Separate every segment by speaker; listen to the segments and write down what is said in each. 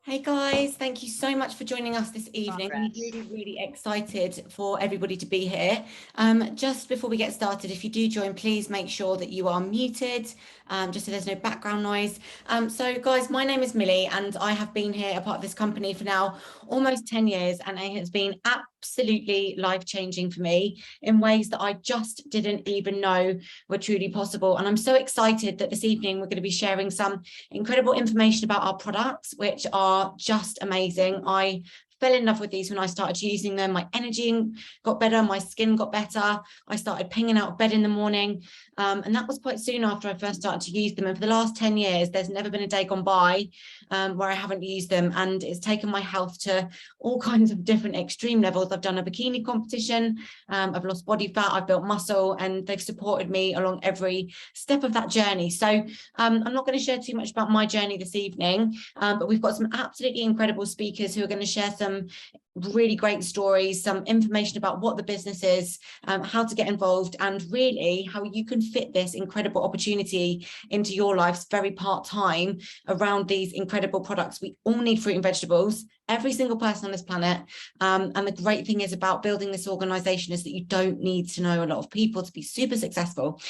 Speaker 1: Hey guys, thank you so much for joining us this evening. I'm
Speaker 2: Progress.
Speaker 1: really excited for everybody to be here. Just before we get started, if you do join, please make sure that you are muted, just so there's no background noise. So guys, my name is Millie and I have been here a part of this company for now almost 10 years, and it has been absolutely life-changing for me in ways that I just didn't even know were truly possible. And I'm so excited that this evening we're going to be sharing some incredible information about our products, which are just amazing. I fell in love with these when I started using them. My energy got better, my skin got better. I started pinging out of bed in the morning. And that was quite soon after I first started to use them. And for the last 10 years, there's never been a day gone by where I haven't used them. And it's taken my health to all kinds of different extreme levels. I've done a bikini competition, I've lost body fat, I've built muscle, and they've supported me along every step of that journey. So I'm not going to share too much about my journey this evening, but we've got some absolutely incredible speakers who are going to share some really great stories, some information about what the business is, how to get involved, and really how you can fit this incredible opportunity into your lives very part-time around these incredible products. We all need fruit and vegetables, every single person on this planet. And the great thing is about building this organization is that you don't need to know a lot of people to be super successful.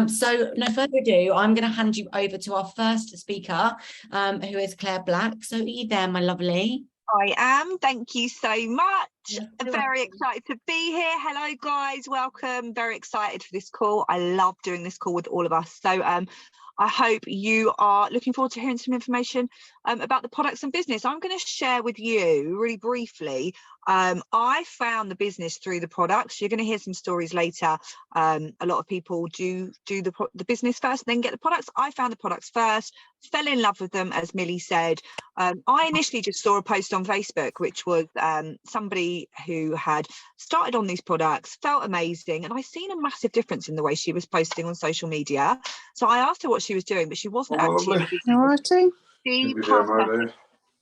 Speaker 1: So no further ado, I'm going to hand you over to our first speaker, who is Claire Black. So are you there, my lovely?
Speaker 2: I am. Thank you so much.
Speaker 1: Yes,
Speaker 2: Very excited to be here. Hello, guys. Welcome. Very excited for this call. I love doing this call with all of us. So I hope you are looking forward to hearing some information about the products and business. I'm going to share with you really briefly. I found the business through the products. You're going to hear some stories later. A lot of people do the business first, then get the products. I found the products first, fell in love with them, as Millie said. I initially just saw a post on Facebook, which was somebody who had started on these products, felt amazing, and I seen a massive difference in the way she was posting on social media. So I asked her what she was doing, but she wasn't actually.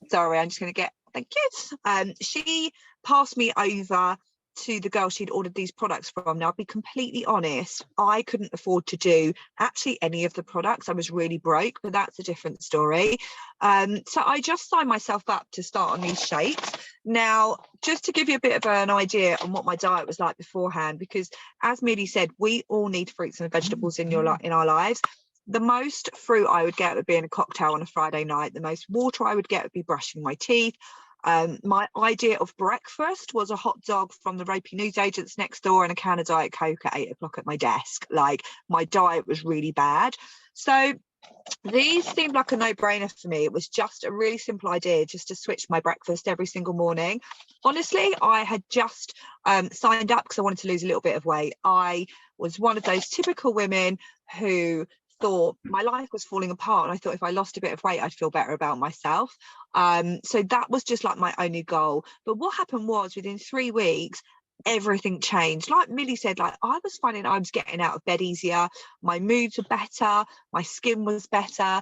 Speaker 2: Sorry, I'm just going to get, thank you. She passed me over to the girl she'd ordered these products from. Now, I'll be completely honest, I couldn't afford to do actually any of the products. I was really broke, but that's a different story. So I just signed myself up to start on these shakes. Now, just to give you a bit of an idea on what my diet was like beforehand, because as Millie said, we all need fruits and vegetables in our lives. The most fruit I would get would be in a cocktail on a Friday night. The most water I would get would be brushing my teeth. My idea of breakfast was a hot dog from the ropey newsagents next door and a can of Diet Coke at 8 o'clock at my desk. Like, my diet was really bad. So these seemed like a no-brainer for me. It was just a really simple idea, just to switch my breakfast every single morning. Honestly, I had just signed up because I wanted to lose a little bit of weight. I was one of those typical women who thought my life was falling apart, and I thought if I lost a bit of weight I'd feel better about myself. So that was just like my only goal. But what happened was, within 3 weeks, everything changed. Like Millie said, like, I was finding I was getting out of bed easier, my moods were better, my skin was better,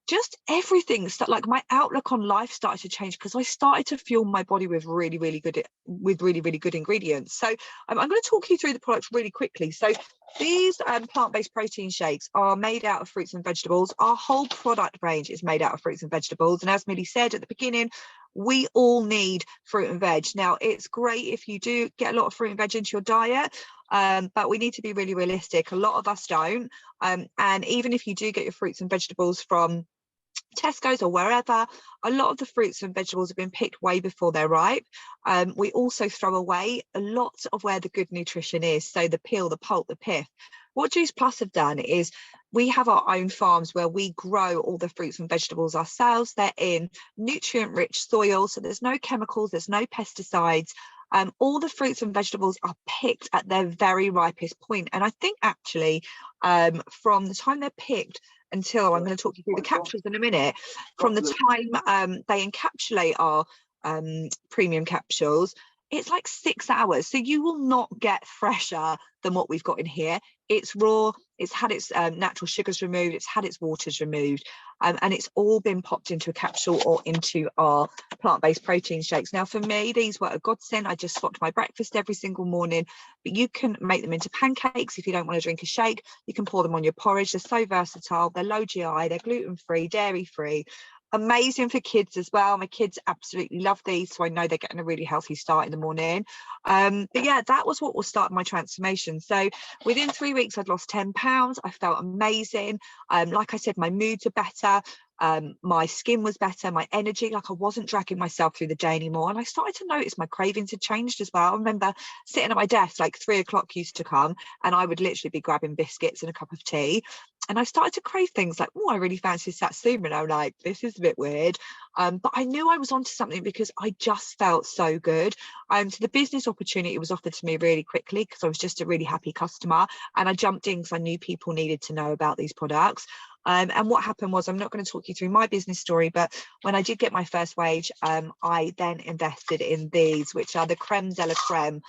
Speaker 2: just everything. Like, my outlook on life started to change because I started to fuel my body with really good ingredients. So I'm going to talk you through the products really quickly. So these plant-based protein shakes are made out of fruits and vegetables. Our whole product range is made out of fruits and vegetables, and as Millie said at the beginning, we all need fruit and veg. Now, it's great if you do get a lot of fruit and veg into your diet, but we need to be really realistic. A lot of us don't, and even if you do get your fruits and vegetables from Tesco's or wherever, a lot of the fruits and vegetables have been picked way before they're ripe. We also throw away a lot of where the good nutrition is, so the peel, the pulp, the pith. What Juice Plus have done is we have our own farms where we grow all the fruits and vegetables ourselves. They're in nutrient-rich soil, so there's no chemicals, there's no pesticides. All the fruits and vegetables are picked at their very ripest point. And I think actually from the time they're picked until, I'm going to talk you through the capsules in a minute, from the time they encapsulate our premium capsules, it's like 6 hours. So you will not get fresher than what we've got in here. It's raw, it's had its natural sugars removed, it's had its waters removed, and it's all been popped into a capsule or into our plant-based protein shakes. Now, for me, these were a godsend. I just swapped my breakfast every single morning, but you can make them into pancakes if you don't want to drink a shake. You can pour them on your porridge. They're so versatile. They're low GI, they're gluten-free, dairy-free. amazing for kids as well. My kids absolutely love these, so I know they're getting a really healthy start in the morning. But yeah, that was what will start my transformation. So within 3 weeks, I'd lost 10 pounds. I felt amazing. Like I said, my moods are better. My skin was better, my energy, like I wasn't dragging myself through the day anymore. And I started to notice my cravings had changed as well. I remember sitting at my desk, like 3 o'clock used to come, and I would literally be grabbing biscuits and a cup of tea. And I started to crave things like, oh, I really fancy satsuma. And I'm like, this is a bit weird. But I knew I was onto something because I just felt so good. So the business opportunity was offered to me really quickly because I was just a really happy customer. And I jumped in because I knew people needed to know about these products. And what happened was, I'm not going to talk you through my business story, but when I did get my first wage, I then invested in these, which are the creme de la creme.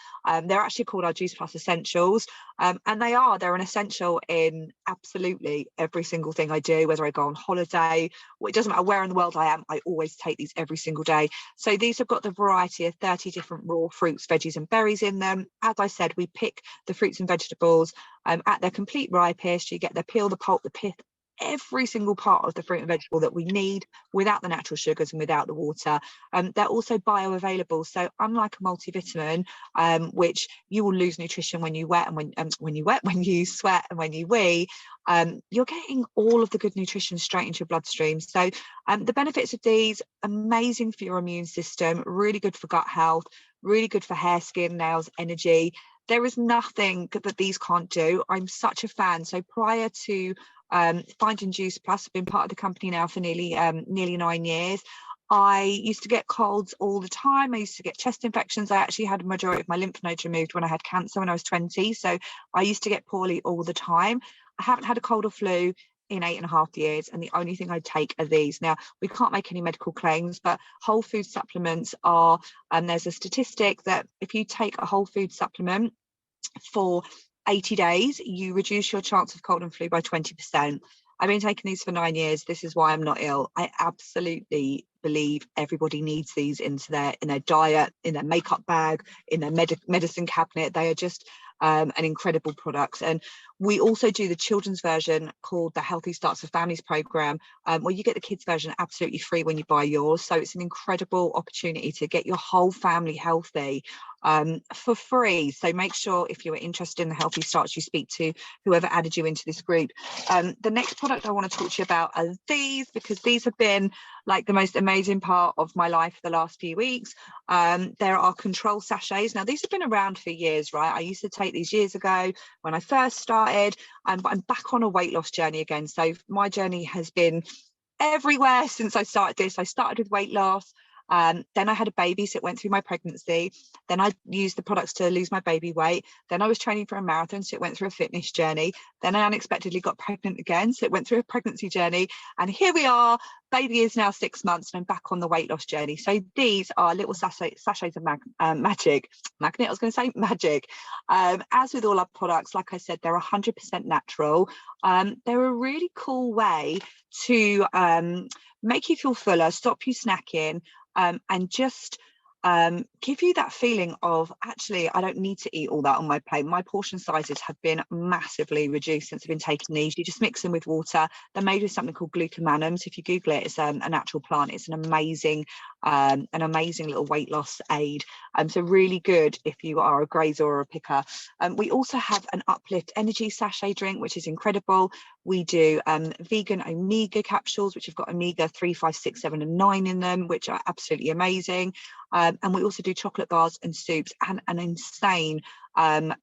Speaker 2: They're actually called our Juice Plus Essentials. And they're an essential in absolutely every single thing I do, whether I go on holiday, or it doesn't matter where in the world I am, I always take these every single day. So these have got the variety of 30 different raw fruits, veggies and berries in them. As I said, we pick the fruits and vegetables at their complete ripest. You get the peel, the pulp, the pith, every single part of the fruit and vegetable that we need without the natural sugars and without the water. They're also bioavailable, so unlike a multivitamin, which you will lose nutrition when you sweat and when you wee, you're getting all of the good nutrition straight into your bloodstream. So the benefits of these: amazing for your immune system, really good for gut health, really good for hair, skin, nails, energy. There is nothing that these can't do. I'm such a fan. So prior to finding Juice Plus, I've been part of the company now for nearly 9 years. I used to get colds all the time. I used to get chest infections. I actually had a majority of my lymph nodes removed when I had cancer when I was 20. So I used to get poorly all the time. I haven't had a cold or flu in 8.5 years, and the only thing I take are these. Now, we can't make any medical claims, but whole food supplements are, and there's a statistic that if you take a whole food supplement for 80 days, you reduce your chance of cold and flu by 20%. I've been taking these for 9 years. This is why I'm not ill. I absolutely believe everybody needs these in their diet, in their makeup bag, in their medicine cabinet. They are just an incredible product. And we also do the children's version called the Healthy Starts for Families program, where you get the kids version absolutely free when you buy yours. So it's an incredible opportunity to get your whole family healthy for free. So make sure, if you're interested in the Healthy Starts, you speak to whoever added you into this group. The next product I want to talk to you about are these, because these have been like the most amazing part of my life for the last few weeks. There are control sachets. Now, these have been around for years, right? I used to take these years ago when I first started, but I'm back on a weight loss journey again. So my journey has been everywhere since I started this. I started with weight loss. Then I had a baby, so it went through my pregnancy. Then I used the products to lose my baby weight. Then I was training for a marathon, so it went through a fitness journey. Then I unexpectedly got pregnant again, so it went through a pregnancy journey. And here we are, baby is now 6 months, and I'm back on the weight loss journey. So these are little sachets of magic. Magnet, I was going to say magic. As with all our products, like I said, they're 100% natural. They're a really cool way to make you feel fuller, stop you snacking, and just give you that feeling of, actually, I don't need to eat all that on my plate. My portion sizes have been massively reduced since I've been taking these. You just mix them with water. They're made with something called glucomannan. So if you Google it, it's a natural plant. It's an amazing little weight loss aid. So really good if you are a grazer or a picker. We also have an Uplift Energy sachet drink, which is incredible. We do vegan omega capsules, which have got omega 3, 5, 6, 7 and 9 in them, which are absolutely amazing. And we also do chocolate bars and soups, and an insane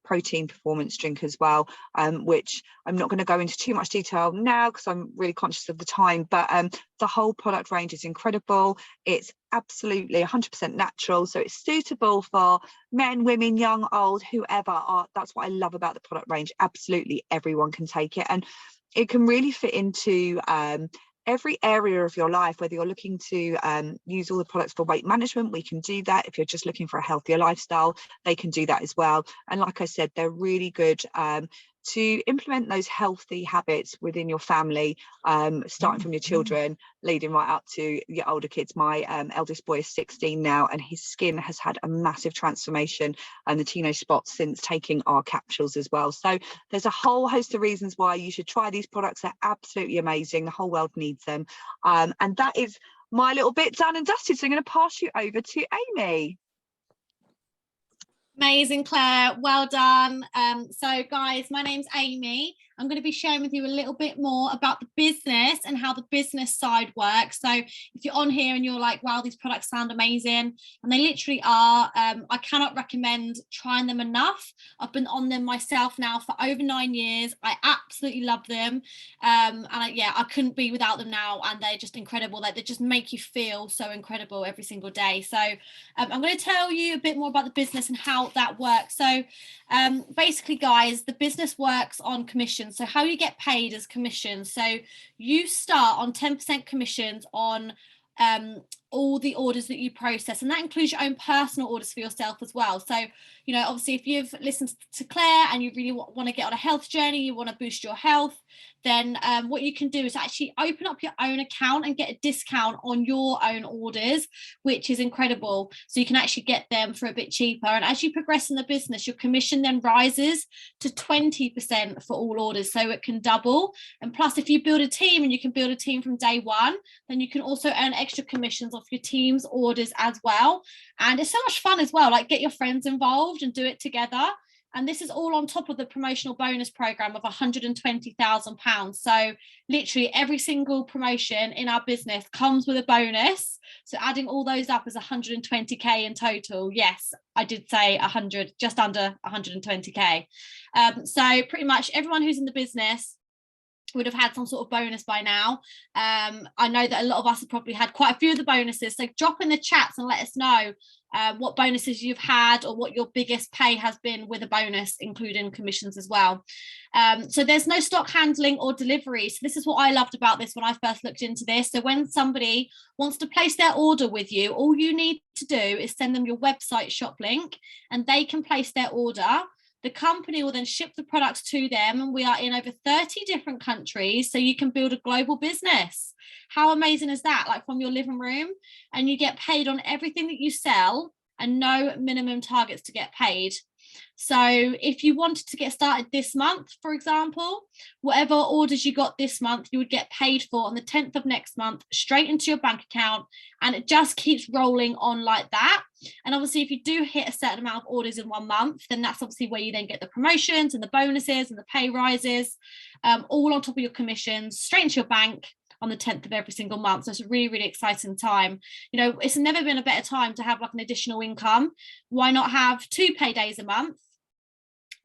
Speaker 2: protein performance drink as well, which I'm not going to go into too much detail now because I'm really conscious of the time, but the whole product range is incredible. It's absolutely 100% natural, so it's suitable for men, women, young, old, whoever. That's what I love about the product range. Absolutely everyone can take it, and it can really fit into every area of your life. Whether you're looking to use all the products for weight management, we can do that. If you're just looking for a healthier lifestyle, they can do that as well. And like I said, they're really good to implement those healthy habits within your family, starting from your children, leading right up to your older kids. My eldest boy is 16 now, and his skin has had a massive transformation and the teenage spots since taking our capsules as well. So there's a whole host of reasons why you should try these products. They're absolutely amazing. The whole world needs them. And that is my little bit done and dusted. So I'm going to pass you over to Amy.
Speaker 3: Amazing, Claire. Well done. So guys, my name's Amy. I'm going to be sharing with you a little bit more about the business and how the business side works. So if you're on here and you're like, wow, these products sound amazing, and they literally are, I cannot recommend trying them enough. I've been on them myself now for over 9 years. I absolutely love them. I couldn't be without them now, and they're just incredible. Like, they just make you feel so incredible every single day. So I'm going to tell you a bit more about the business and how that works. So basically, guys, the business works on commission. So how you get paid is commission. So you start on 10% commissions on all the orders that you process, and that includes your own personal orders for yourself as well. So, you know, obviously if you've listened to Claire and you really want to get on a health journey, you want to boost your health, then what you can do is actually open up your own account and get a discount on your own orders, which is incredible. So you can actually get them for a bit cheaper. And as you progress in the business, your commission then rises to 20% for all orders, so it can double. And plus, if you build a team, and you can build a team from day one, then you can also earn extra commissions off your team's orders as well. And it's so much fun as well. Like, get your friends involved and do it together. And this is all on top of the promotional bonus program of £120,000. So literally every single promotion in our business comes with a bonus. So adding all those up is 120k in total. Yes, I did say 100, just under 120k. So pretty much everyone who's in the business would have had some sort of bonus by now. I know that a lot of us have probably had quite a few of the bonuses. So drop in the chats and let us know what bonuses you've had, or what your biggest pay has been with a bonus, including commissions as well. So there's no stock handling or delivery. So this is what I loved about this when I first looked into this. So when somebody wants to place their order with you, all you need to do is send them your website shop link, and they can place their order. The company will then ship the products to them, and we are in over 30 different countries, so you can build a global business. How amazing is that? Like, from your living room, and you get paid on everything that you sell, and no minimum targets to get paid. So if you wanted to get started this month, for example, whatever orders you got this month, you would get paid for on the 10th of next month, straight into your bank account, and it just keeps rolling on like that. And obviously, if you do hit a certain amount of orders in 1 month, then that's obviously where you then get the promotions and the bonuses and the pay rises, all on top of your commissions, straight into your bank on the 10th of every single month. So it's a really, really exciting time. You know, it's never been a better time to have like an additional income. Why not have 2 paydays a month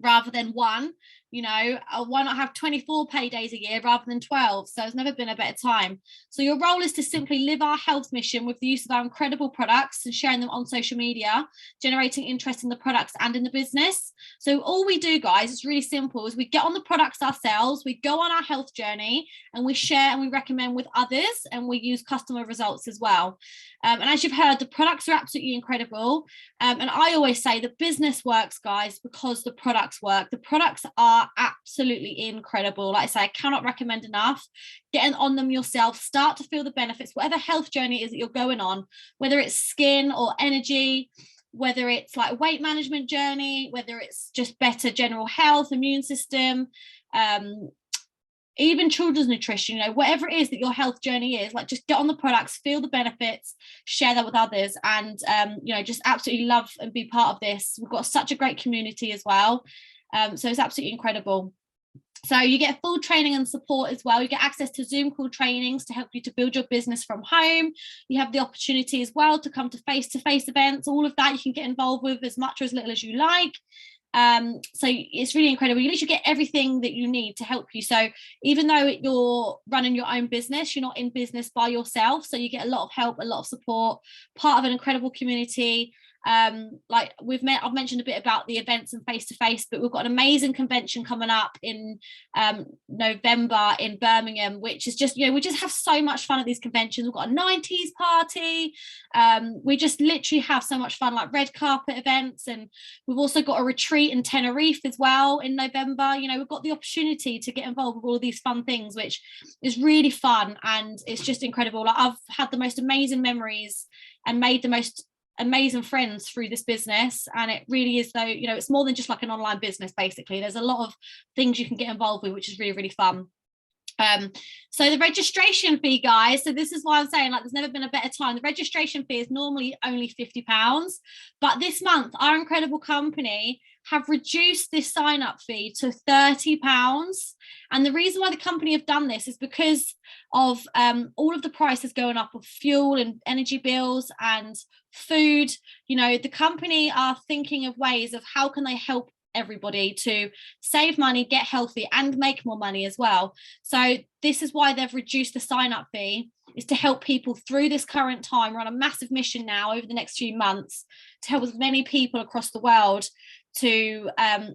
Speaker 3: rather than 1? You know, why not have 24 paydays a year rather than 12? So it's never been a better time. So your role is to simply live our health mission with the use of our incredible products and sharing them on social media, generating interest in the products and in the business. So all we do, guys, is really simple, is we get on the products ourselves, we go on our health journey, and we share and we recommend with others, and we use customer results as well. And as you've heard, the products are absolutely incredible. And I always say the business works, guys, because the products work. The products are absolutely incredible. Like I say, I cannot recommend enough. Getting on them yourself, start to feel the benefits, whatever health journey is that you're going on, whether it's skin or energy, whether it's like weight management journey, whether it's just better general health, immune system, even children's nutrition, you know, whatever it is that your health journey is, like, just get on the products, feel the benefits, share that with others, and you know, just absolutely love and be part of this. We've got such a great community as well. So it's absolutely incredible. So you get full training and support as well. You get access to Zoom call trainings to help you to build your business from home. You have the opportunity as well to come to face-to-face events. All of that you can get involved with as much or as little as you like. So it's really incredible. You literally get everything that you need to help you. So even though you're running your own business, you're not in business by yourself. So you get a lot of help, a lot of support, part of an incredible community. Like I've mentioned a bit about the events and face-to-face, but we've got an amazing convention coming up in November in Birmingham, which is just, you know, we just have so much fun at these conventions. We've got a 90s party. We just literally have so much fun, like red carpet events, and we've also got a retreat in Tenerife as well in November. You know, we've got the opportunity to get involved with all of these fun things, which is really fun, and it's just incredible. Like, I've had the most amazing memories and made the most amazing friends through this business, and it really is, though, you know, it's more than just like an online business. Basically, there's a lot of things you can get involved with, which is really, really fun. So the registration fee, guys, so this is why I'm saying, like, there's never been a better time. The registration fee is normally only £50, but this month our incredible company have reduced this sign up fee to £30. And the reason why the company have done this is because of all of the prices going up of fuel and energy bills and food. You know, the company are thinking of ways of how can they help everybody to save money, get healthy, and make more money as well. So this is why they've reduced the sign-up fee, is to help people through this current time. We're on a massive mission now over the next few months to help as many people across the world to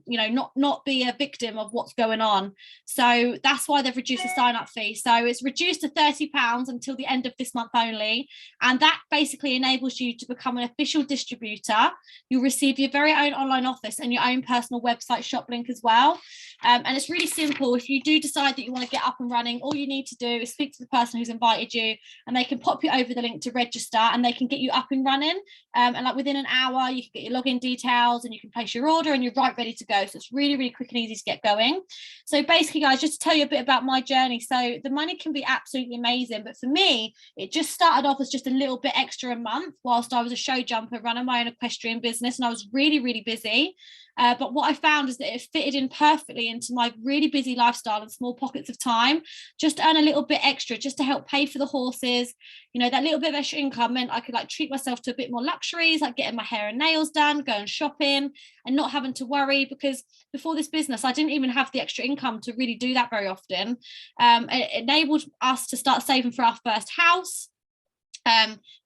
Speaker 3: you know, not be a victim of what's going on. So that's why they've reduced the sign-up fee. So it's reduced to £30 until the end of this month only, and that basically enables you to become an official distributor. You'll receive your very own online office and your own personal website shop link as well. And it's really simple. If you do decide that you want to get up and running, all you need to do is speak to the person who's invited you, and they can pop you over the link to register, and they can get you up and running. And like within an hour, you can get your login details and you can place your order, and you're right ready to go. So it's really, really quick and easy to get going. So basically, guys, just to tell you a bit about my journey. So the money can be absolutely amazing, but for me, it just started off as just a little bit extra a month whilst I was a show jumper running my own equestrian business, and I was really, really busy. But what I found is that it fitted in perfectly into my really busy lifestyle and small pockets of time, just to earn a little bit extra, just to help pay for the horses. You know, that little bit of extra income meant I could like treat myself to a bit more luxuries, like getting my hair and nails done, going shopping, and not having to worry, because before this business, I didn't even have the extra income to really do that very often. It enabled us to start saving for our first house,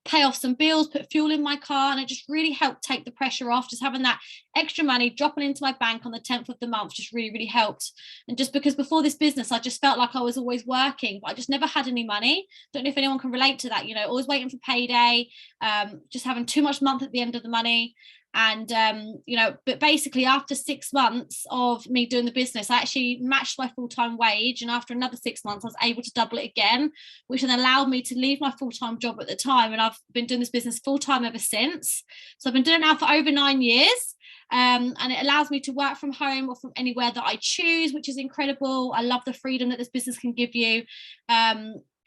Speaker 3: pay off some bills, put fuel in my car, and it just really helped take the pressure off. Just having that extra money dropping into my bank on the 10th of the month just really, really helped. And just because before this business, I just felt like I was always working, but I just never had any money. Don't know if anyone can relate to that, you know, always waiting for payday, just having too much month at the end of the money. And, you know, but basically after 6 months of me doing the business, I actually matched my full-time wage. And after another 6 months, I was able to double it again, which then allowed me to leave my full-time job at the time. And I've been doing this business full-time ever since. So I've been doing it now for over 9 years. And it allows me to work from home or from anywhere that I choose, which is incredible. I love the freedom that this business can give you.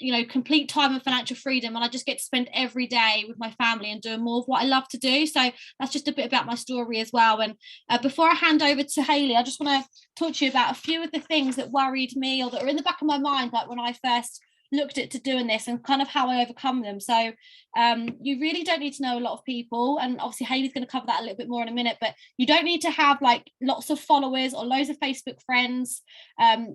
Speaker 3: You know, complete time and financial freedom, and I just get to spend every day with my family and doing more of what I love to do. So that's just a bit about my story as well. And before I hand over to Hayley, I just want to talk to you about a few of the things that worried me or that are in the back of my mind, like when I first looked at doing this, and kind of how I overcome them. So you really don't need to know a lot of people, and obviously Hayley's going to cover that a little bit more in a minute, but you don't need to have like lots of followers or loads of Facebook friends.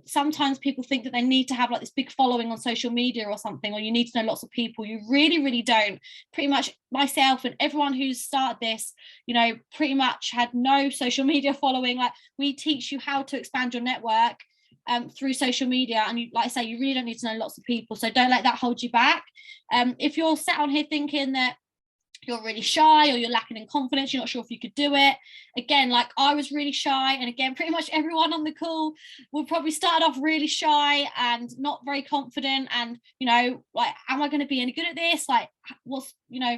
Speaker 3: Sometimes people think that they need to have like this big following on social media or something, or you need to know lots of people. You really, really don't. Pretty much myself and everyone who's started this, you know, pretty much had no social media following. Like, we teach you how to expand your network through social media, and you, like I say, you really don't need to know lots of people, so don't let that hold you back. If you're sat on here thinking that you're really shy or you're lacking in confidence, you're not sure if you could do it, again, like I was really shy, and again, pretty much everyone on the call will probably start off really shy and not very confident, and you know, like, am I going to be any good at this? Like, what's, you know,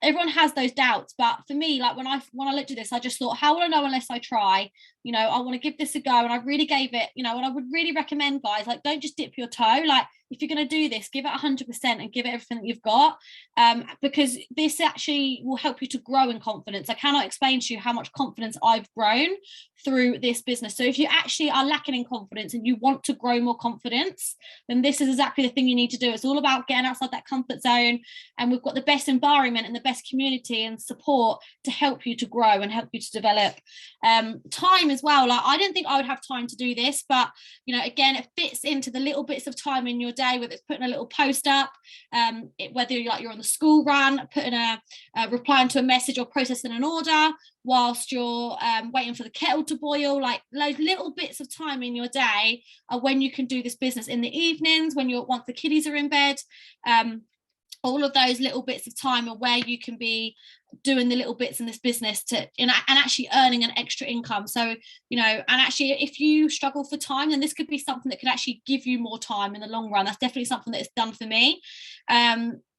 Speaker 3: everyone has those doubts. But for me, like when I looked at this, I just thought, how will I know unless I try? You know, I want to give this a go, and I really gave it, you know. And I would really recommend, guys, like, don't just dip your toe. Like, if you're going to do this, give it 100% and give it everything that you've got, because this actually will help you to grow in confidence. I cannot explain to you how much confidence I've grown through this business. So if you actually are lacking in confidence and you want to grow more confidence, then this is exactly the thing you need to do. It's all about getting outside that comfort zone, and we've got the best environment and the best community and support to help you to grow and help you to develop. Time as well. Like, I didn't think I would have time to do this, but you know, again, it fits into the little bits of time in your day, whether it's putting a little post up, whether you're on the school run, putting replying to a message or processing an order whilst you're waiting for the kettle to boil. Like, those little bits of time in your day are when you can do this business. In the evenings, when once the kiddies are in bed, all of those little bits of time are where you can be doing the little bits in this business and actually earning an extra income. So, you know, and actually if you struggle for time, then this could be something that could actually give you more time in the long run. That's definitely something that it's done for me.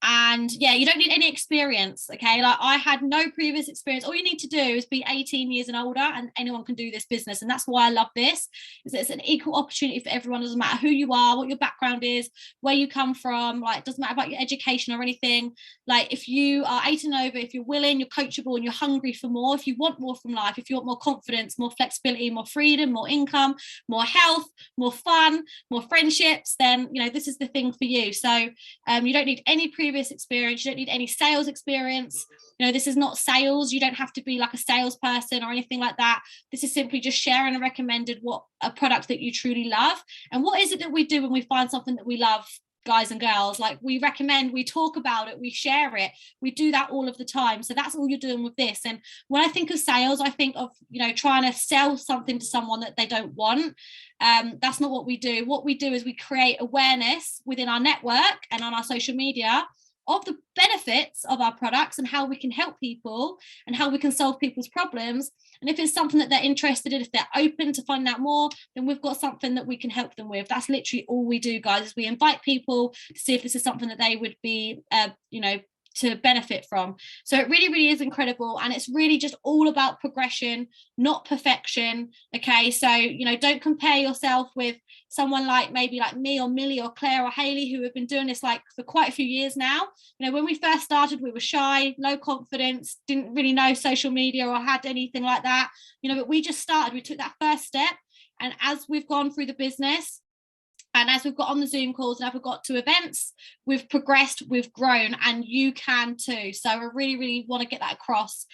Speaker 3: And yeah, you don't need any experience. Okay, like I had no previous experience. All you need to do is be 18 years and older, and anyone can do this business. And that's why I love this, is it's an equal opportunity for everyone. It doesn't matter who you are, what your background is, where you come from, like it doesn't matter about your education or anything. Like if you are 18 and over, if you're willing, you're coachable, and you're hungry for more, if you want more from life, if you want more confidence, more flexibility, more freedom, more income, more health, more fun, more friendships, then you know this is the thing for you. So you don't need any previous experience, you don't need any sales experience. You know, this is not sales. You don't have to be like a salesperson or anything like that. This is simply just sharing and recommended what a product that you truly love. And what is it that we do when we find something that we love, guys and girls? Like we recommend, we talk about it, we share it, we do that all of the time. So that's all you're doing with this. And when I think of sales, I think of, you know, trying to sell something to someone that they don't want. That's not what we do. What we do is we create awareness within our network and on our social media of the benefits of our products and how we can help people and how we can solve people's problems. And if it's something that they're interested in, if they're open to find out more, then we've got something that we can help them with. That's literally all we do, guys, is we invite people to see if this is something that they would be, you know, to benefit from. So it really, really is incredible. And it's really just all about progression, not perfection. Okay. So, you know, don't compare yourself with someone like maybe like me or Millie or Claire or Hayley, who have been doing this like for quite a few years now. You know, when we first started, we were shy, low confidence, didn't really know social media or had anything like that, you know, but we just started, we took that first step. And as we've gone through the business, and as we've got on the Zoom calls and as we've got to events, we've progressed, we've grown, and you can too. So I really, really want to get that across.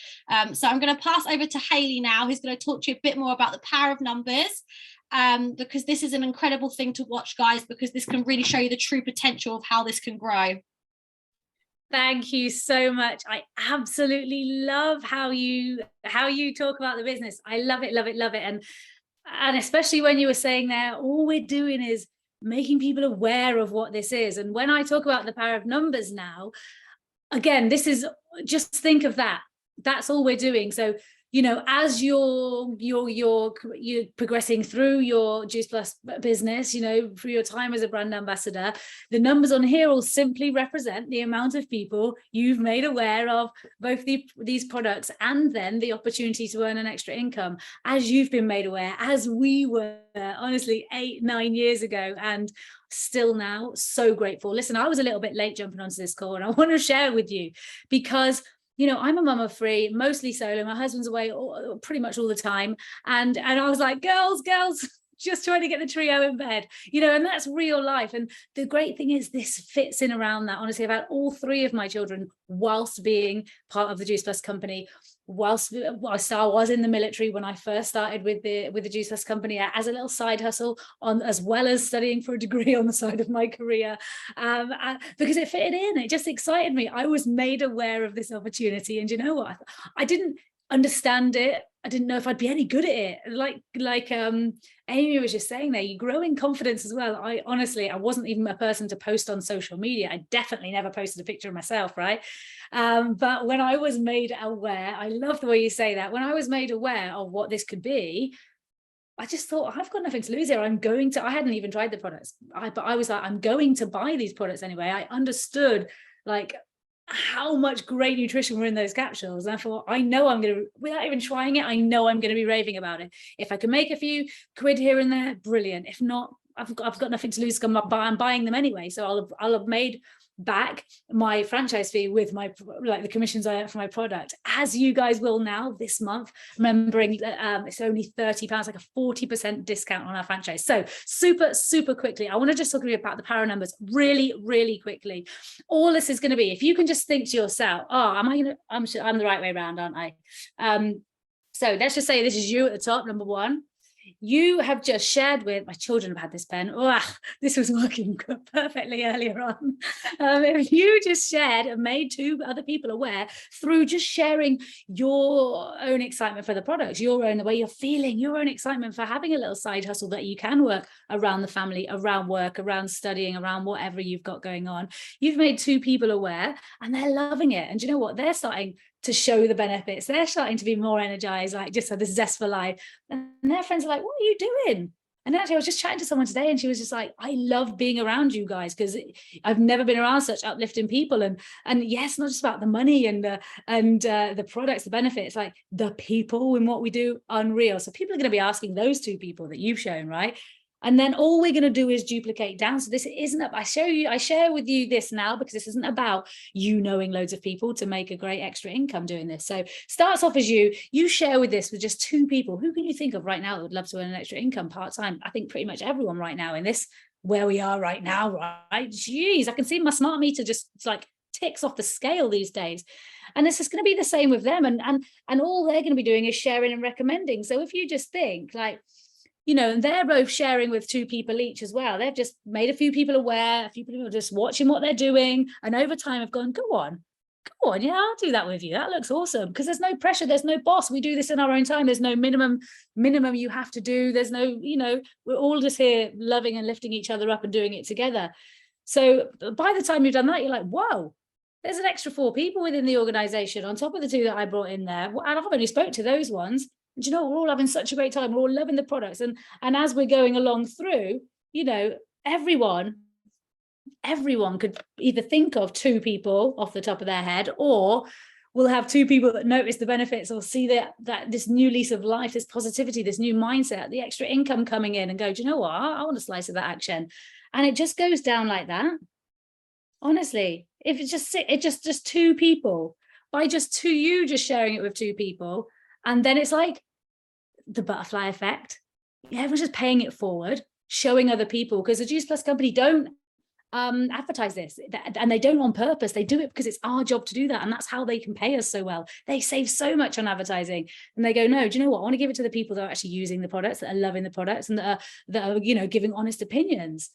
Speaker 3: So I'm going to pass over to Hayley now, who's going to talk to you a bit more about the power of numbers, because this is an incredible thing to watch, guys, because this can really show you the true potential of how this can grow.
Speaker 4: Thank you so much. I absolutely love how you talk about the business. I love it, love it, love it. And especially when you were saying there, all we're doing is making people aware of what this is. And when I talk about the power of numbers now, again, this is just think of that. That's all we're doing. So, you know, as you're progressing through your Juice Plus business, you know, through your time as a brand ambassador, the numbers on here will simply represent the amount of people you've made aware of both these products and then the opportunity to earn an extra income, as you've been made aware, as we were honestly 8-9 years ago, and still now. So grateful. Listen, I was a little bit late jumping onto this call, and I want to share with you because, you know, I'm a mum of 3, mostly solo. My husband's away pretty much all the time. And I was like, girls, just trying to get the trio in bed, you know, and that's real life. And the great thing is this fits in around that. Honestly, I've had all 3 of my children whilst being part of the Juice Plus company, whilst I was in the military when I first started with the Juice Plus company as a little side hustle, on as well as studying for a degree on the side of my career, because it fitted in. It just excited me. I was made aware of this opportunity, and you know what? I didn't understand it. I didn't know if I'd be any good at it. Like Amy was just saying there, you grow in confidence as well. I wasn't even a person to post on social media. I definitely never posted a picture of myself, right? But when I was made aware, I love the way you say that, when I was made aware of what this could be, I just thought, I've got nothing to lose here. I hadn't even tried the products, but I was like, I'm going to buy these products anyway. I understood like how much great nutrition were in those capsules. And I thought, I know I'm going to, without even trying it, I know I'm going to be raving about it. If I can make a few quid here and there, brilliant. If not, I've got nothing to lose. I'm buying them anyway. So I'll have made back my franchise fee with my, like the commissions I earn for my product, as you guys will now this month, remembering that it's only £30, like a 40% discount on our franchise. So super quickly, I want to just talk to you about the power numbers really quickly. All this is going to be, if you can just think to yourself, I'm the right way around, aren't I? So let's just say this is you at the top, number 1. You have just shared with, my children have had this pen. Oh, this was working perfectly earlier on. If you just shared and made 2 other people aware through just sharing your own excitement for the products, the way you're feeling, your own excitement for having a little side hustle that you can work around the family, around work, around studying, around whatever you've got going on. You've made 2 people aware and they're loving it. And you know what? They're starting to show the benefits. They're starting to be more energized, like just have this zest for life. And their friends are like, what are you doing? And actually, I was just chatting to someone today and she was just like, I love being around you guys because I've never been around such uplifting people. And yes, not just about the money and the products, the benefits, like the people in what we do, unreal. So people are going to be asking those two people that you've shown, right? And then all we're going to do is duplicate down. So this isn't, I share with you this now because this isn't about you knowing loads of people to make a great extra income doing this. So starts off as you share with this with just two people. Who can you think of right now that would love to earn an extra income part-time? I think pretty much everyone right now in this, where we are right now, right? Jeez, I can see my smart meter just like ticks off the scale these days. And this is going to be the same with them. And all they're going to be doing is sharing and recommending. So if you just think like, you know, and they're both sharing with two people each as well. They've just made a few people aware, a few people are just watching what they're doing. And over time have gone, go on, yeah, I'll do that with you. That looks awesome. Because there's no pressure. There's no boss. We do this in our own time. There's no minimum you have to do. There's no, you know, we're all just here loving and lifting each other up and doing it together. So by the time you've done that, you're like, whoa, there's an extra 4 people within the organization on top of the 2 that I brought in there. And I've only spoke to those ones. Do you know, we're all having such a great time. We're all loving the products. And as we're going along through, you know, everyone could either think of 2 people off the top of their head, or we'll have 2 people that notice the benefits or see that this new lease of life, this positivity, this new mindset, the extra income coming in and go, do you know what? I want a slice of that action. And it just goes down like that. Honestly, if it's just 2 people, by just you just sharing it with 2 people, and then it's like the butterfly effect. Yeah, everyone's just paying it forward, showing other people, because the Juice Plus company don't advertise this, and they don't on purpose. They do it because it's our job to do that, and that's how they can pay us so well. They save so much on advertising, and they go, no, do you know what? I want to give it to the people that are actually using the products, that are loving the products, and that are you know, giving honest opinions,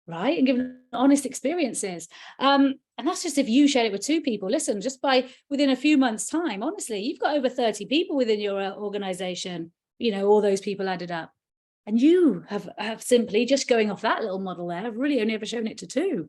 Speaker 4: right, and giving honest experiences. And that's just if you shared it with 2 people. Listen, just by within a few months' time, honestly, you've got over 30 people within your organization, you know, all those people added up. And you have simply, just going off that little model there, have really only ever shown it to 2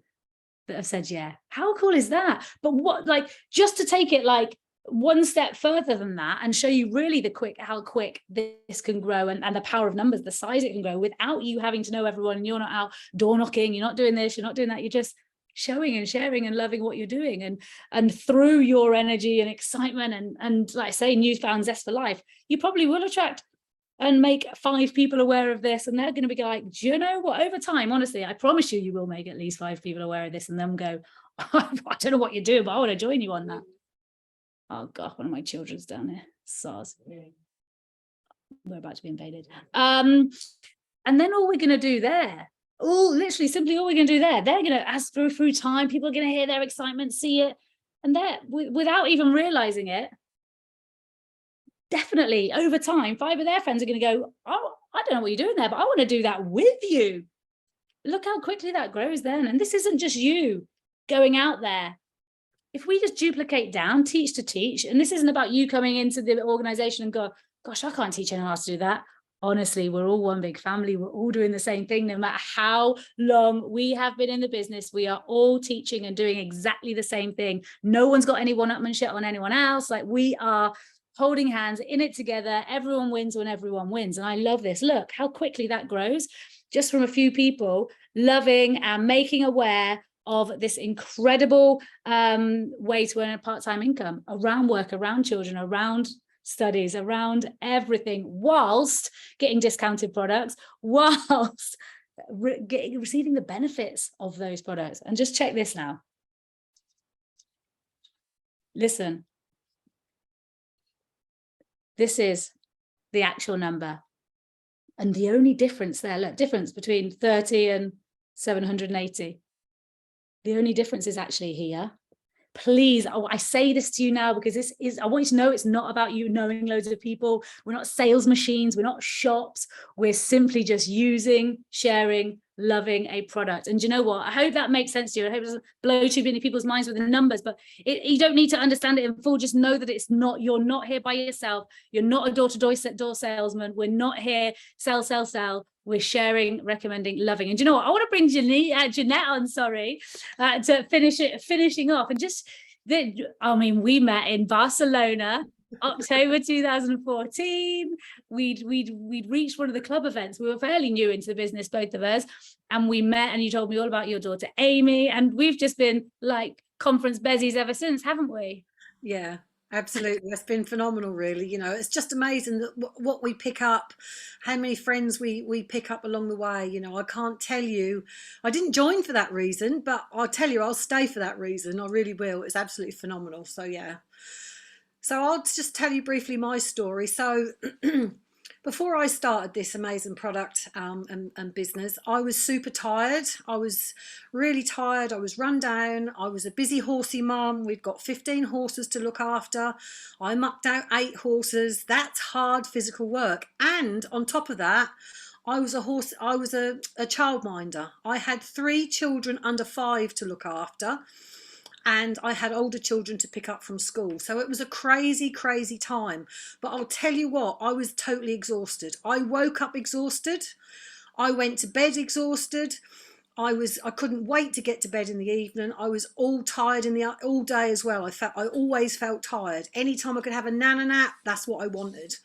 Speaker 4: that have said, yeah. How cool is that? But what, like, just to take it like one step further than that and show you really how quick this can grow, and the power of numbers, the size it can grow without you having to know everyone, and you're not out door knocking, you're not doing this, you're not doing that, you're just showing and sharing and loving what you're doing, and through your energy and excitement and like I say, newfound zest for life, you probably will attract and make 5 people aware of this, and they're going to be like, do you know what, over time, honestly, I promise you will make at least 5 people aware of this, and then go, I don't know what you're doing, but I want to join you on that. Oh god, one of my children's down here, SARS, we're about to be invaded. And then all we're going to do there, literally simply all we're going to do there, they're going to, as through time, people are going to hear their excitement, see it, and they're, without even realizing it, definitely over time, 5 of their friends are going to go, oh, I don't know what you're doing there, but I want to do that with you. Look how quickly that grows then. And this isn't just you going out there. If we just duplicate down, teach to teach, and this isn't about you coming into the organization and go, gosh, I can't teach anyone else to do that. Honestly, we're all one big family. We're all doing the same thing. No matter how long we have been in the business, we are all teaching and doing exactly the same thing. No one's got any one-upmanship on anyone else. Like, we are holding hands in it together. Everyone wins when everyone wins. And I love this. Look how quickly that grows, just from a few people loving and making aware of this incredible way to earn a part-time income around work, around children, around studies, around everything, whilst getting discounted products, whilst receiving the benefits of those products. And just check this now. Listen, this is the actual number. And the only difference there, look, difference between 30 and 780. The only difference is actually here. Please, I say this to you now because this is, I want you to know it's not about you knowing loads of people. We're not sales machines. We're not shops. We're simply just using, sharing, loving a product. And you know what? I hope that makes sense to you. I hope it doesn't blow too many people's minds with the numbers, but you don't need to understand it in full. Just know that it's not, you're not here by yourself. You're not a door-to-door salesman. We're not here sell. We're sharing, recommending, loving. And you know what? I want to bring Jannette on, to finishing off, and just I mean, we met in Barcelona, October 2014. We'd reached one of the club events. We were fairly new into the business, both of us, and we met, and you told me all about your daughter Amy, and we've just been like conference bezies ever since, haven't we?
Speaker 5: Yeah, absolutely. That's been phenomenal, really. You know, it's just amazing that what we pick up, how many friends we pick up along the way. You know, I can't tell you. I didn't join for that reason, but I'll tell you, I'll stay for that reason. I really will. It's absolutely phenomenal. So yeah. So I'll just tell you briefly my story. So before I started this amazing product and business, I was super tired. I was really tired. I was run down. I was a busy horsey mum. We've got 15 horses to look after. I mucked out 8 horses. That's hard physical work. And on top of that, I was a childminder. I had 3 children under 5 to look after, and I had older children to pick up from school. So it was a crazy, crazy time. But I'll tell you what, I was totally exhausted. I woke up exhausted. I went to bed exhausted. I couldn't wait to get to bed in the evening. I was all tired all day as well. I always felt tired. Anytime I could have a nana nap, that's what I wanted.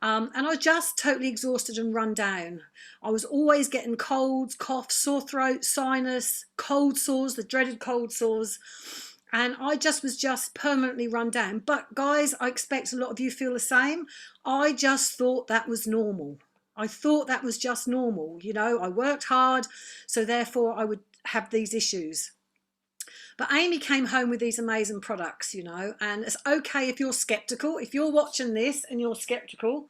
Speaker 5: And I was just totally exhausted and run down. I was always getting colds, coughs, sore throat, sinus, cold sores, the dreaded cold sores. And I was just permanently run down. But guys, I expect a lot of you feel the same. I just thought that was normal. I thought that was just normal. You know, I worked hard, so therefore I would have these issues. But Amy came home with these amazing products, you know, and it's okay if you're skeptical. If you're watching this and you're skeptical,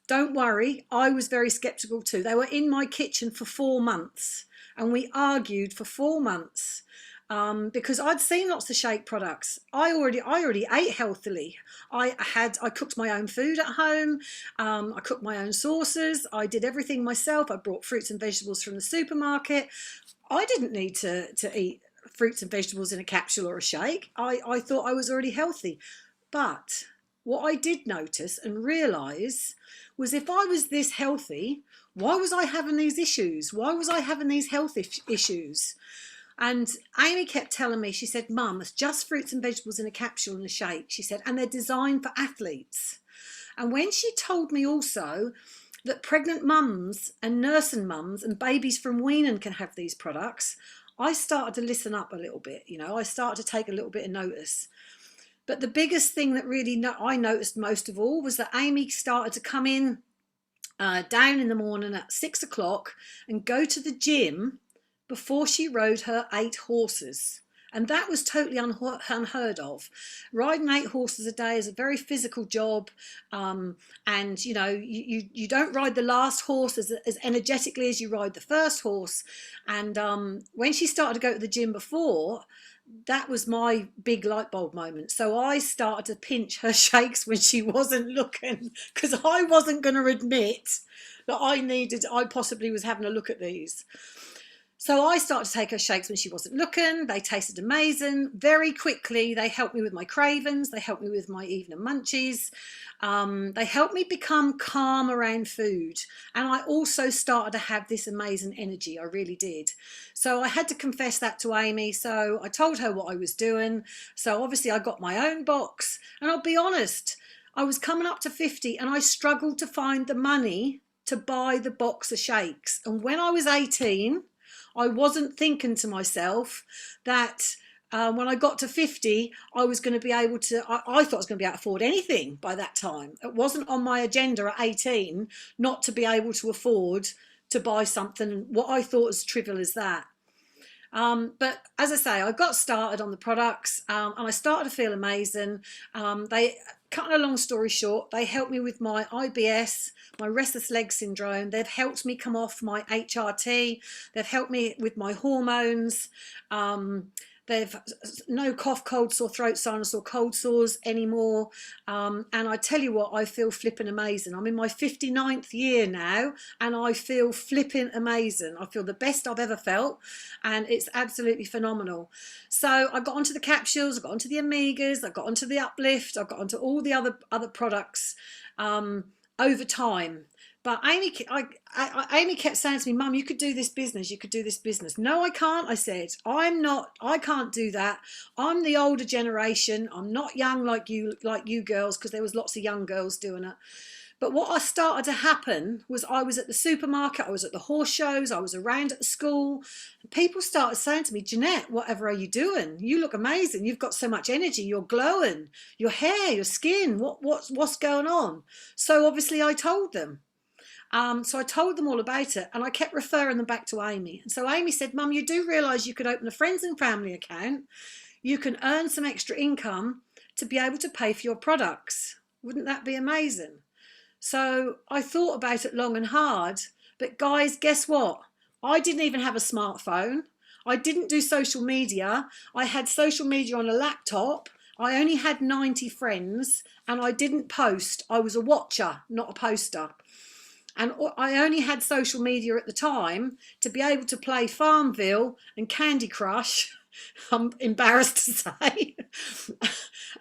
Speaker 5: don't worry. I was very skeptical too. They were in my kitchen for 4 months, and we argued for 4 months because I'd seen lots of shake products. I already ate healthily. I cooked my own food at home. I cooked my own sauces. I did everything myself. I brought fruits and vegetables from the supermarket. I didn't need to eat fruits and vegetables in a capsule or a shake. I thought I was already healthy. But what I did notice and realise was, if I was this healthy, why was I having these issues? Why was I having these health issues? And Amy kept telling me, she said, Mum, it's just fruits and vegetables in a capsule and a shake. She said, and they're designed for athletes. And when she told me also that pregnant mums and nursing mums and babies from weaning can have these products, I started to listen up a little bit. You know, I started to take a little bit of notice. But the biggest thing that really I noticed most of all was that Amy started to come in down in the morning at 6 o'clock and go to the gym before she rode her 8 horses. And that was totally unheard of. Riding 8 horses a day is a very physical job. And, you know, you don't ride the last horse as energetically as you ride the first horse. And when she started to go to the gym before, that was my big light bulb moment. So I started to pinch her shakes when she wasn't looking, because I wasn't going to admit that I possibly was having a look at these. So I started to take her shakes when she wasn't looking. They tasted amazing. Very quickly, they helped me with my cravings. They helped me with my evening munchies. They helped me become calm around food. And I also started to have this amazing energy. I really did. So I had to confess that to Amy. So I told her what I was doing. So obviously I got my own box. And I'll be honest, I was coming up to 50 and I struggled to find the money to buy the box of shakes. And when I was 18... I wasn't thinking to myself that when I got to 50, I was going to be able to, I thought I was going to be able to afford anything by that time. It wasn't on my agenda at 18 not to be able to afford to buy something what I thought as trivial as that. But as I say, I got started on the products and I started to feel amazing. Cutting a long story short, they helped me with my IBS, my restless leg syndrome. They've helped me come off my HRT. They've helped me with my hormones. They've no cough, cold, sore throat, sinus or cold sores anymore. And I tell you what, I feel flipping amazing. I'm in my 59th year now and I feel flipping amazing. I feel the best I've ever felt and it's absolutely phenomenal. So I got onto the capsules, I got onto the Omegas, I got onto the Uplift, I got onto all the other products over time. But Amy kept saying to me, Mum, you could do this business. You could do this business. No, I can't. I said, I can't do that. I'm the older generation. I'm not young like you girls, because there was lots of young girls doing it. But what started to happen was I was at the supermarket, I was at the horse shows, I was around at the school. And people started saying to me, Jannette, whatever are you doing? You look amazing. You've got so much energy. You're glowing. Your hair, your skin, what's going on? So obviously I told them. So I told them all about it, and I kept referring them back to Amy. And so Amy said, Mum, you do realise you could open a friends and family account. You can earn some extra income to be able to pay for your products. Wouldn't that be amazing? So I thought about it long and hard, but guys, guess what? I didn't even have a smartphone. I didn't do social media. I had social media on a laptop. I only had 90 friends, and I didn't post. I was a watcher, not a poster. And I only had social media at the time to be able to play Farmville and Candy Crush, I'm embarrassed to say,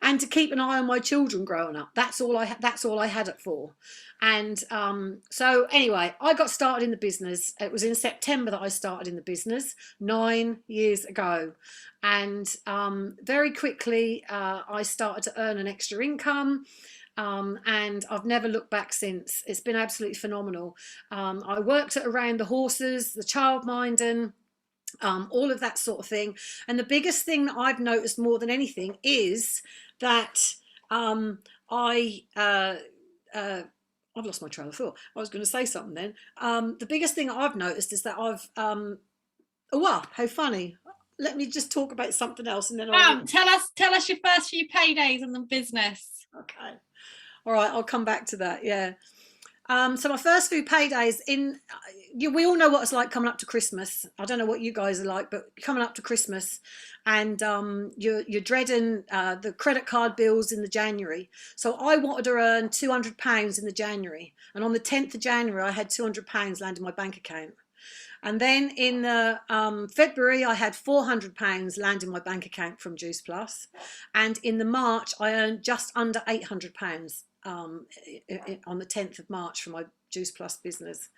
Speaker 5: and to keep an eye on my children growing up. That's all I had it for. And so anyway, I got started in the business. It was in September that I started in the business 9 years ago. And very quickly, I started to earn an extra income. And I've never looked back since. It's been absolutely phenomenal. I worked around the horses, the childminding, all of that sort of thing. And the biggest thing that I've noticed more than anything is that I've lost my train of thought. I was going to say something then. The biggest thing I've noticed is that I've oh wow, how funny. Let me just talk about something else, and then
Speaker 3: tell us your first few paydays in the business.
Speaker 5: Okay. All right, I'll come back to that. Yeah. So my first few paydays we all know what it's like coming up to Christmas. I don't know what you guys are like, but coming up to Christmas, and you're dreading the credit card bills in the January. So I wanted to earn £200 in the January, and on the 10th of January, I had £200 land in my bank account. And then in February, I had £400 land in my bank account from Juice Plus. And in the March, I earned just under £800 on the 10th of March for my Juice Plus business.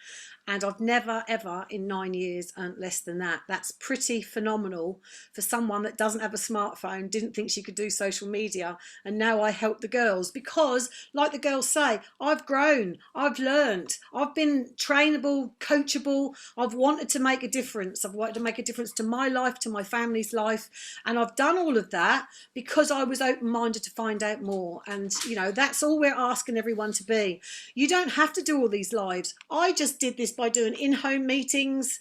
Speaker 5: And I've never, ever in 9 years earned less than that. That's pretty phenomenal for someone that doesn't have a smartphone, didn't think she could do social media. And now I help the girls because, like the girls say, I've grown, I've learned, I've been trainable, coachable. I've wanted to make a difference. I've wanted to make a difference to my life, to my family's life. And I've done all of that because I was open-minded to find out more. And, you know, that's all we're asking everyone to be. You don't have to do all these lives. I just did this by doing in-home meetings,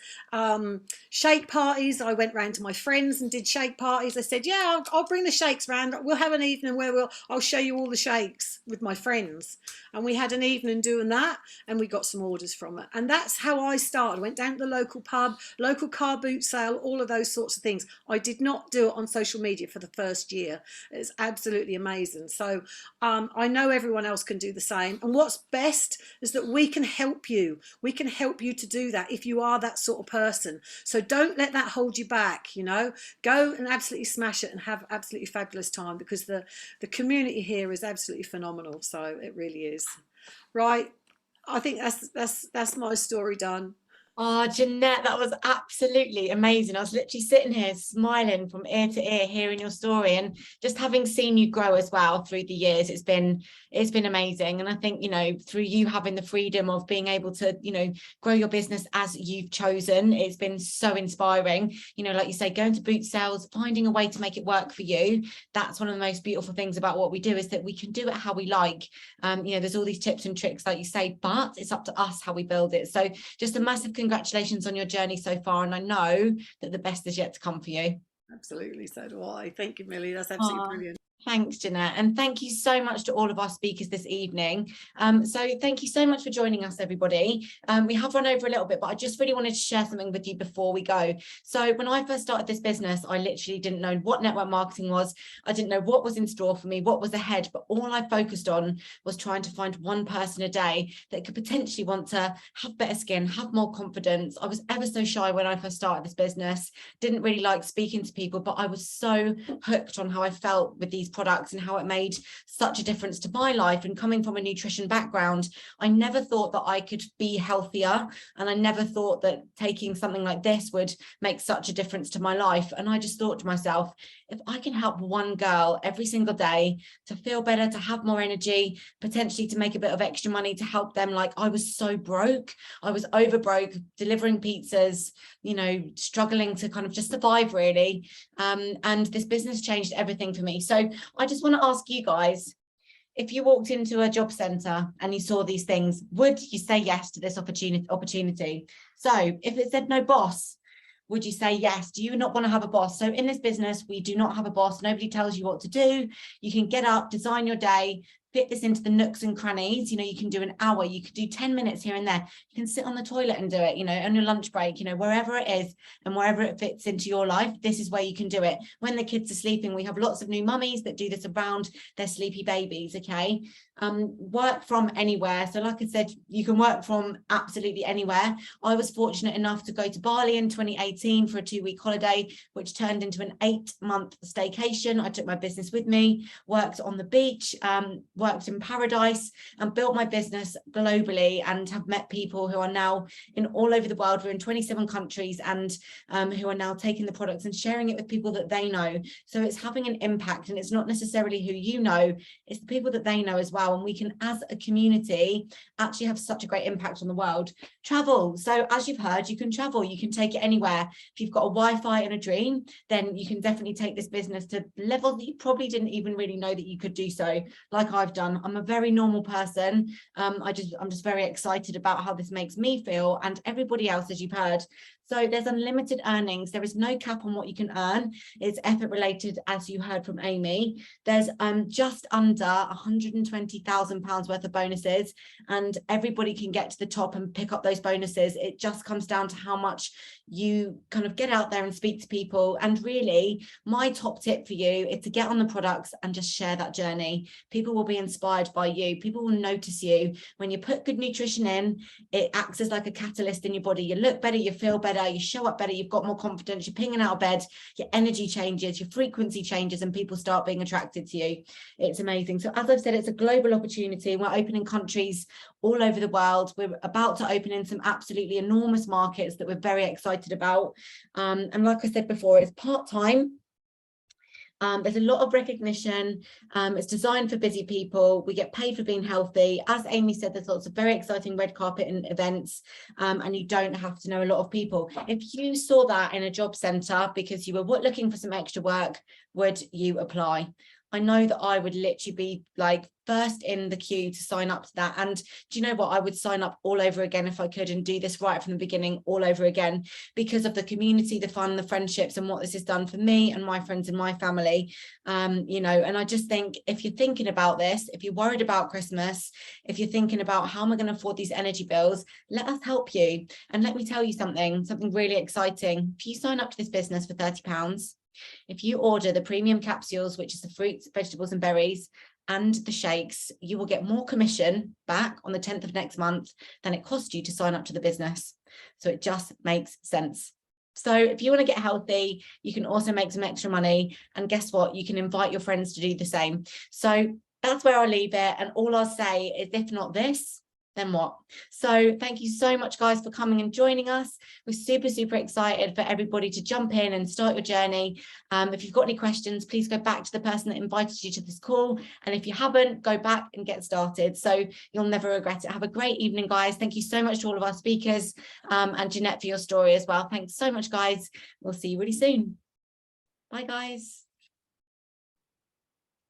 Speaker 5: shake parties. I went round to my friends and did shake parties. I said, yeah, I'll bring the shakes round. We'll have an evening where I'll show you all the shakes with my friends. And we had an evening doing that, and we got some orders from it. And that's how I started. I went down to the local pub, local car boot sale, all of those sorts of things. I did not do it on social media for the first year. It's absolutely amazing. So I know everyone else can do the same. And what's best is that we can help you. We can help you to do that if you are that sort of person. So don't let that hold you back, you know. Go and absolutely smash it and have absolutely fabulous time, because the community here is absolutely phenomenal. So it really is. Right. I think that's my story done.
Speaker 1: Oh, Jannette, that was absolutely amazing. I was literally sitting here smiling from ear to ear, hearing your story, and just having seen you grow as well through the years. It's been amazing. And I think, you know, through you having the freedom of being able to, you know, grow your business as you've chosen, it's been so inspiring. You know, like you say, going to boot sales, finding a way to make it work for you. That's one of the most beautiful things about what we do, is that we can do it how we like. You know, there's all these tips and tricks, like you say, but it's up to us how we build it. So just a massive congratulations on your journey so far, and I know that the best is yet to come for you.
Speaker 5: Absolutely, so do I. Thank you, Millie. That's absolutely brilliant.
Speaker 1: Thanks, Jannette, and thank you so much to all of our speakers this evening. So thank you so much for joining us, everybody. We have run over a little bit, but I just really wanted to share something with you before we go. So when I first started this business, I literally didn't know what network marketing was. I didn't know what was in store for me, what was ahead, but all I focused on was trying to find one person a day that could potentially want to have better skin, have more confidence. I was ever so shy when I first started this business, didn't really like speaking to people, but I was so hooked on how I felt with these these products and how it made such a difference to my life. And coming from a nutrition background, I never thought that I could be healthier, and I never thought that taking something like this would make such a difference to my life. And I just thought to myself, if I can help one girl every single day to feel better, to have more energy, potentially to make a bit of extra money, to help them. Like, I was so broke, I was over broke, delivering pizzas, you know, struggling to kind of just survive really. And this business changed everything for me. So I just want to ask you guys, if you walked into a job centre and you saw these things, would you say yes to this opportunity? So if it said no boss, would you say yes? Do you not want to have a boss? So in this business, we do not have a boss. Nobody tells you what to do. You can get up, design your day, fit this into the nooks and crannies. You know, you can do an hour, you could do 10 minutes here and there. You can sit on the toilet and do it, you know, on your lunch break, you know, wherever it is and wherever it fits into your life, this is where you can do it. When the kids are sleeping, we have lots of new mummies that do this around their sleepy babies, okay? Work from anywhere. So like I said, you can work from absolutely anywhere. I was fortunate enough to go to Bali in 2018 for a 2-week holiday, which turned into an 8-month staycation. I took my business with me, worked on the beach, worked in paradise, and built my business globally, and have met people who are now in all over the world. We're in 27 countries, and who are now taking the products and sharing it with people that they know. So it's having an impact, and it's not necessarily who you know, it's the people that they know as well. And we can, as a community, actually have such a great impact on the world. Travel. So as you've heard, you can travel, you can take it anywhere. If you've got a Wi-Fi and a dream, then you can definitely take this business to levels that you probably didn't even really know that you could do so, like I've done. I'm a very normal person. I'm just very excited about how this makes me feel, and everybody else, as you've heard. So there's unlimited earnings. There is no cap on what you can earn. It's effort related, as you heard from Amy. There's just under £120,000 worth of bonuses, and everybody can get to the top and pick up those bonuses. It just comes down to how much you kind of get out there and speak to people. And really, my top tip for you is to get on the products and just share that journey. People will be inspired by you. People will notice you. When you put good nutrition in, it acts as like a catalyst in your body. You look better, you feel better, you show up better, you've got more confidence, you're pinging out of bed, your energy changes, your frequency changes, and people start being attracted to you. It's amazing. So as I've said, it's a global opportunity. We're opening countries all over the world. We're about to open in some absolutely enormous markets that we're very excited about. And like I said before, it's part-time. There's a lot of recognition. It's designed for busy people. We get paid for being healthy. As Amy said, there's lots of very exciting red carpet and events, and you don't have to know a lot of people. If you saw that in a job centre because you were looking for some extra work, would you apply? I know that I would literally be like first in the queue to sign up to that. And do you know what? I would sign up all over again if I could, and do this right from the beginning all over again, because of the community, the fun, the friendships, and what this has done for me and my friends and my family. You know, and I just think if you're thinking about this, if you're worried about Christmas, if you're thinking about how am I going to afford these energy bills, let us help you. And let me tell you something really exciting. If you sign up to this business for £30, if you order the premium capsules, which is the fruits, vegetables and berries, and the shakes, you will get more commission back on the 10th of next month than it cost you to sign up to the business. So it just makes sense. So if you want to get healthy, you can also make some extra money. And guess what? You can invite your friends to do the same. So that's where I'll leave it. And all I'll say is, if not this, then what? So thank you so much, guys, for coming and joining us. We're super excited for everybody to jump in and start your journey. If you've got any questions, please go back to the person that invited you to this call. And if you haven't, go back and get started. So you'll never regret it. Have a great evening, guys. Thank you so much to all of our speakers, and Jannette for your story as well. Thanks so much, guys. We'll see you really soon. Bye, guys.